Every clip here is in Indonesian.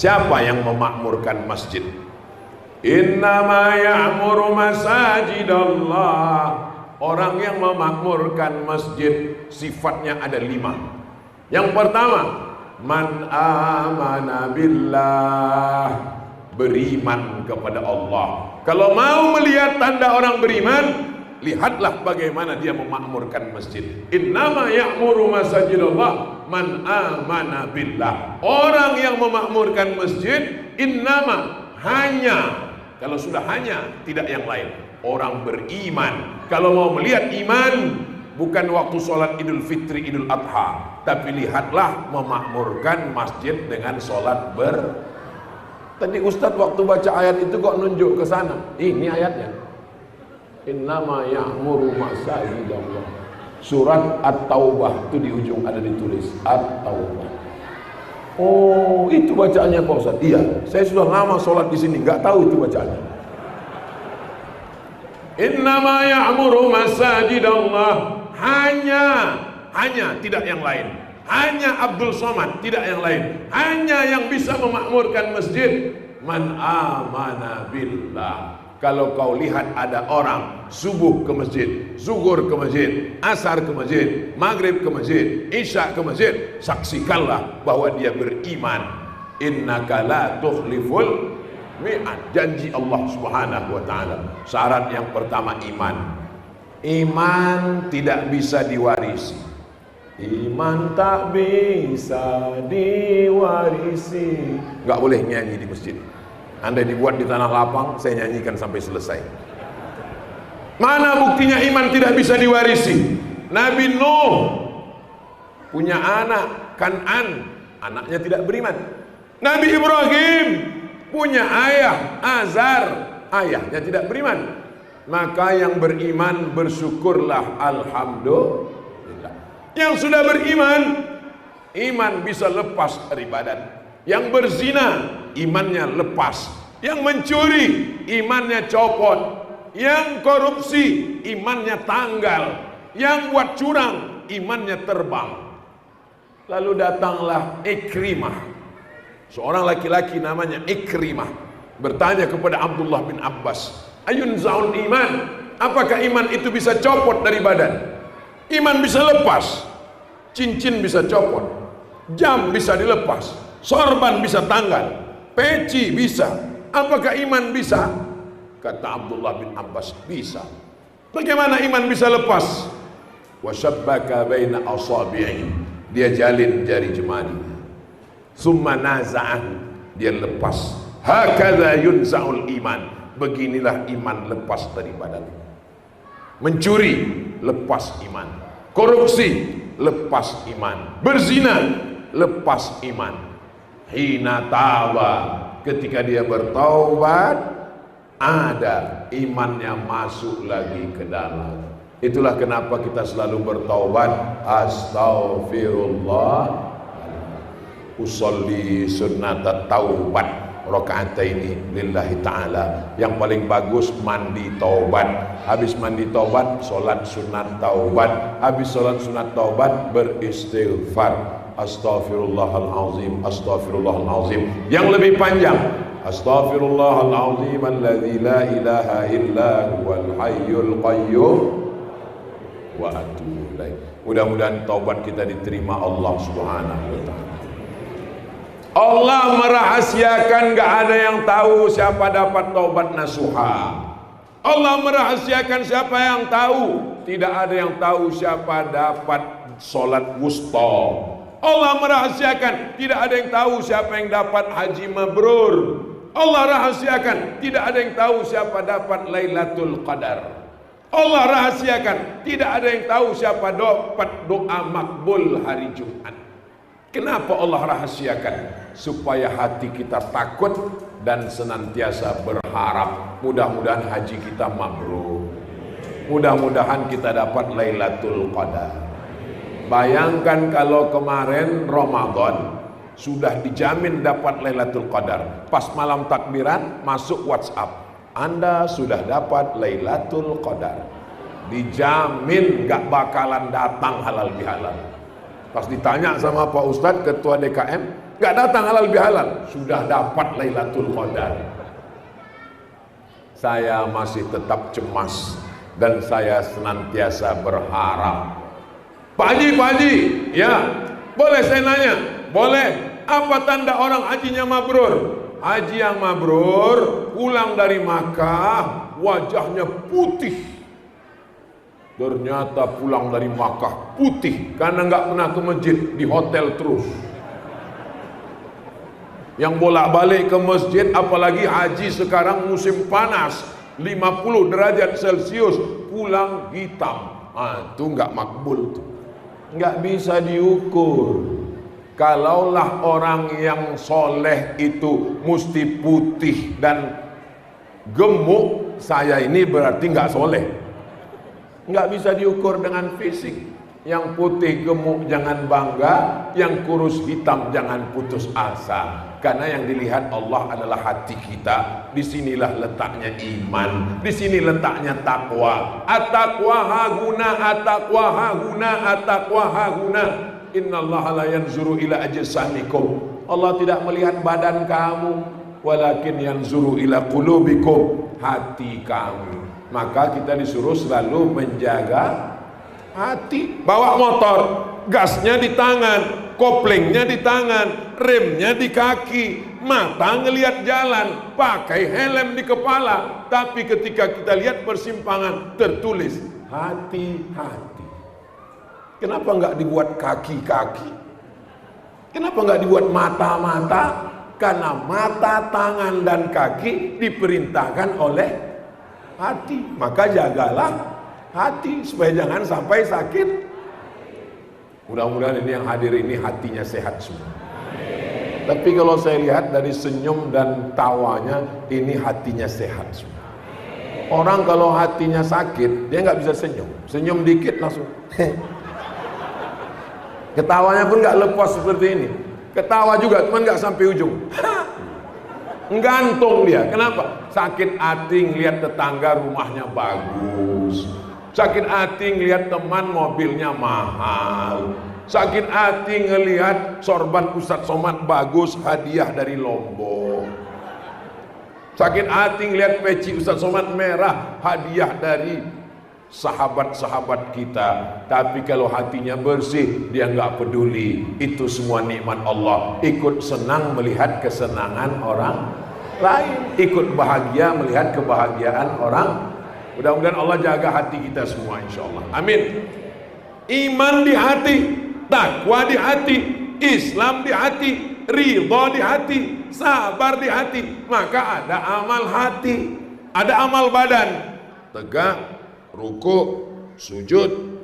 Siapa yang memakmurkan masjid? Innama ya'muru masajidallah. Orang yang memakmurkan masjid sifatnya ada 5. Yang pertama, man amana billah, beriman kepada Allah. Kalau mau melihat tanda orang beriman, lihatlah bagaimana dia memakmurkan masjid. Innama ya'muru masajidallah man amana billah. Orang yang memakmurkan masjid, innama, hanya, kalau sudah hanya, tidak yang lain, orang beriman. Kalau mau melihat iman, bukan waktu sholat Idul Fitri, Idul Adha, tapi lihatlah memakmurkan masjid dengan sholat Tadi Ustadz waktu baca ayat itu kok nunjuk ke sana. Ini ayatnya. Innama ya'muru masajidallah. Surat At-Taubah itu di ujung ada ditulis At-Taubah. Oh, itu bacaannya Pak Ustadz. Iya, saya sudah lama sholat di sini, nggak tahu itu bacaannya. Innama ya'muru masajidallah, hanya, tidak yang lain. Hanya Abdul Somad, tidak yang lain. Hanya yang bisa memakmurkan masjid, man amana billah. Kalau kau lihat ada orang subuh ke masjid, zuhur ke masjid, asar ke masjid, maghrib ke masjid, isya ke masjid, saksikanlah bahwa dia beriman. Innaka la tukhliful mi'ad, janji Allah Subhanahu wa ta'ala. Syarat yang pertama iman. Iman tidak bisa diwarisi. Iman tak bisa diwarisi. Nggak boleh nyanyi di masjid. Andai dibuat di tanah lapang, saya nyanyikan sampai selesai. Mana buktinya iman tidak bisa diwarisi? Nabi Nuh punya anak Kan'an, anaknya tidak beriman. Nabi Ibrahim punya ayah Azar, ayahnya tidak beriman. Maka yang beriman bersyukurlah, alhamdulillah. Yang sudah beriman, iman bisa lepas dari badan. Yang berzina, imannya lepas. Yang mencuri, imannya copot. Yang korupsi, imannya tanggal. Yang buat curang, imannya terbang. Lalu datanglah Ikrimah, seorang laki-laki namanya Ikrimah, bertanya kepada Abdullah bin Abbas, ayun zaul iman, apakah iman itu bisa copot dari badan? Iman bisa lepas, cincin bisa copot, jam bisa dilepas, sorban bisa tanggal, peci bisa. Apakah iman bisa? Kata Abdullah bin Abbas, bisa. Bagaimana iman bisa lepas? Wasyabbaka baina asabi'i, dia jalin jari jemarinya. Summa naza'ah, dia lepas. Hakadha yunza'ul iman, beginilah iman lepas dari badan. Mencuri, lepas iman. Korupsi, lepas iman. Berzina, lepas iman. Hina taba, ketika dia bertaubat, ada imannya masuk lagi ke dalam. Itulah kenapa kita selalu bertaubat. Astaghfirullah, usolli sunnat taubat rakaataini lillahi ta'ala. Yang paling bagus mandi taubat. Habis mandi taubat, solat sunat taubat. Habis solat sunat taubat, beristighfar. Astaghfirullahalazim, astaghfirullahalazim. Yang lebih panjang, astaghfirullahalazim alladzi la ilaha illa huwal hayyul qayyum wa atubu ilaih. Mudah-mudahan taubat kita diterima Allah Subhanahu wa ta'ala. Allah merahasiakan, gak ada yang tahu siapa dapat taubat nasuha. Allah merahasiakan, siapa yang tahu? Tidak ada yang tahu siapa dapat solat wusta. Allah merahasiakan, tidak ada yang tahu siapa yang dapat haji mabrur. Allah rahasiakan, tidak ada yang tahu siapa dapat Lailatul Qadar. Allah rahasiakan, tidak ada yang tahu siapa dapat doa makbul hari Jumat. Kenapa Allah rahasiakan? Supaya hati kita takut dan senantiasa berharap mudah-mudahan haji kita mabrur, mudah-mudahan kita dapat Lailatul Qadar. Bayangkan kalau kemarin Ramadan sudah dijamin dapat Lailatul Qadar, pas malam takbiran masuk WhatsApp, Anda sudah dapat Lailatul Qadar, dijamin gak bakalan datang halal bihalal. Pas ditanya sama Pak Ustadz Ketua DKM, nggak datang halal bihalal, sudah dapat Lailatul Qadar. Saya masih tetap cemas dan saya senantiasa berharap. Pak Haji, ya, boleh saya nanya? Boleh. Apa tanda orang hajinya mabrur? Haji yang mabrur pulang dari Makkah wajahnya putih. Ternyata pulang dari Makkah putih karena nggak pernah ke masjid, di hotel terus. Yang bolak-balik ke masjid, apalagi haji sekarang musim panas 50 derajat Celcius, pulang hitam. Itu nggak makbul tuh. Nggak bisa diukur. Kalaulah orang yang soleh itu mesti putih dan gemuk, saya ini berarti nggak soleh. Nggak bisa diukur dengan fisik. Yang putih gemuk jangan bangga, yang kurus hitam jangan putus asa. Karena yang dilihat Allah adalah hati kita. Disinilah letaknya iman, di sini letaknya takwa. At-taqwa haguna, at-taqwa haguna, at-taqwa haguna. Innallaha la yanzuru ila ajsamikum. Allah tidak melihat badan kamu, walakin yanzuru ila qulubikum, hati kamu. Maka kita disuruh selalu menjaga hati. Bawa motor, gasnya di tangan, koplingnya di tangan, remnya di kaki, mata ngelihat jalan, pakai helm di kepala. Tapi ketika kita lihat persimpangan tertulis hati-hati. Kenapa nggak dibuat kaki-kaki? Kenapa nggak dibuat mata-mata? Karena mata, tangan, dan kaki diperintahkan oleh hati. Maka jagalah hati supaya jangan sampai sakit. Mudah-mudahan ini yang hadir ini hatinya sehat semua. Tapi kalau saya lihat dari senyum dan tawanya, ini hatinya sehat semua. Orang kalau hatinya sakit, dia nggak bisa senyum. Senyum dikit langsung. Ketawanya pun nggak lepas seperti ini. Ketawa juga, cuman nggak sampai ujung. Gantung dia. Kenapa? Sakit hati ngelihat tetangga rumahnya bagus. Sakit hati ngelihat teman mobilnya mahal. Sakit hati ngelihat sorban Ustadz Somad bagus, hadiah dari Lombok. Sakit hati ngelihat peci Ustadz Somad merah, hadiah dari sahabat-sahabat kita. Tapi kalau hatinya bersih, dia nggak peduli. Itu semua nikmat Allah. Ikut senang melihat kesenangan orang lain, ikut bahagia melihat kebahagiaan orang. Mudah-mudahan Allah jaga hati kita semua, insya Allah. Amin. Iman di hati, takwa di hati, Islam di hati, ridha di hati, sabar di hati. Maka ada amal hati, ada amal badan. Tegak, ruku, sujud,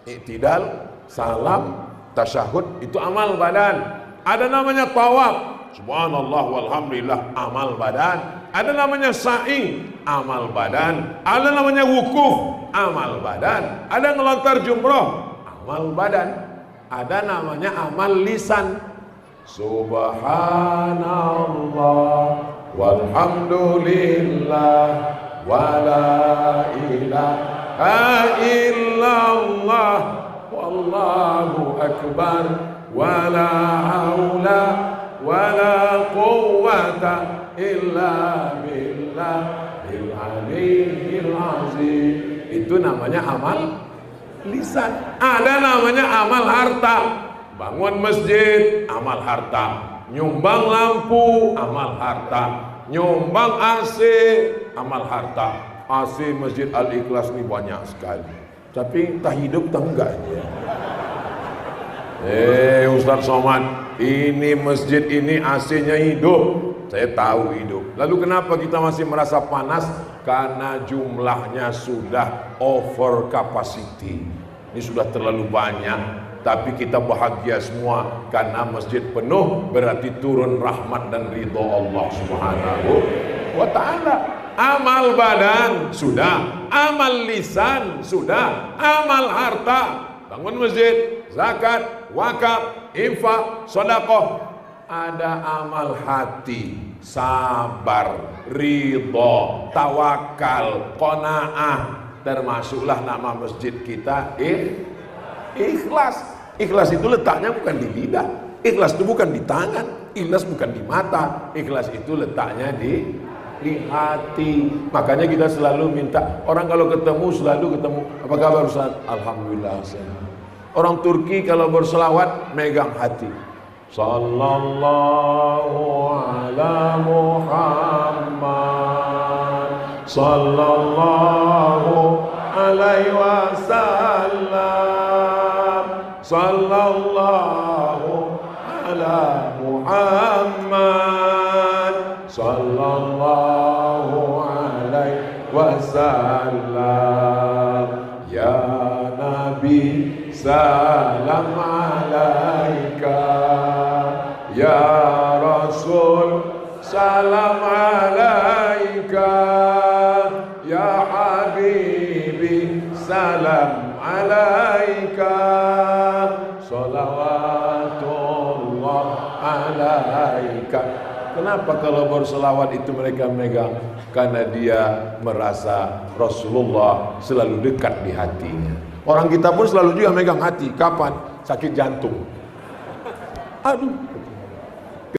i'tidal, salam, tasyahud, itu amal badan. Ada namanya tawaf, subhanallah walhamdulillah, amal badan. Ada namanya sa'i, amal badan. Ada namanya wukuf, amal badan. Ada ngelontar jumroh, amal badan. Ada namanya amal lisan, subhanallah walhamdulillah wala ilaha illallah wallahu akbar wala haula wala quwwata illa billahil aliyyil azim. Itu namanya amal lisan. Ada namanya amal harta. Bangun masjid, amal harta. Nyumbang lampu, amal harta. Nyumbang AC, amal harta. AC Masjid Al-Ikhlas ini banyak sekali. Tapi tak hidup tak enggak dia. Ustadz Somad, ini masjid ini AC-nya hidup. Saya tahu hidup. Lalu kenapa kita masih merasa panas? Karena jumlahnya sudah over capacity. Ini sudah terlalu banyak. Tapi kita bahagia semua karena masjid penuh, berarti turun rahmat dan ridho Allah Subhanahu wa ta'ala. Amal badan sudah, amal lisan sudah, amal harta, bangun masjid, zakat, wakaf, infak, sedekah. Ada amal hati, sabar, ridho, tawakal, qanaah. Termasuklah nama masjid kita ikhlas. Ikhlas itu letaknya bukan di lidah, Ikhlas itu bukan di tangan, ikhlas bukan di mata, ikhlas itu letaknya di hati. Makanya kita selalu minta, orang kalau ketemu selalu ketemu, apa kabar Ustaz? Alhamdulillah sehat. Orang Turki kalau berselawat megang hati. Sallallahu ala Muhammad, sallallahu alaihi wasallam, sallallahu ala Muhammad, sallallahu alaihi wasallam. Ya Nabi salam alaika, ya Rasul salam alaika, ya Habibi salam alaika, salawatullah alaika. Kenapa kalau berselawat itu mereka megang? Karena dia merasa Rasulullah selalu dekat di hatinya. Orang kita pun selalu juga megang hati. Kapan? Sakit jantung. Aduh,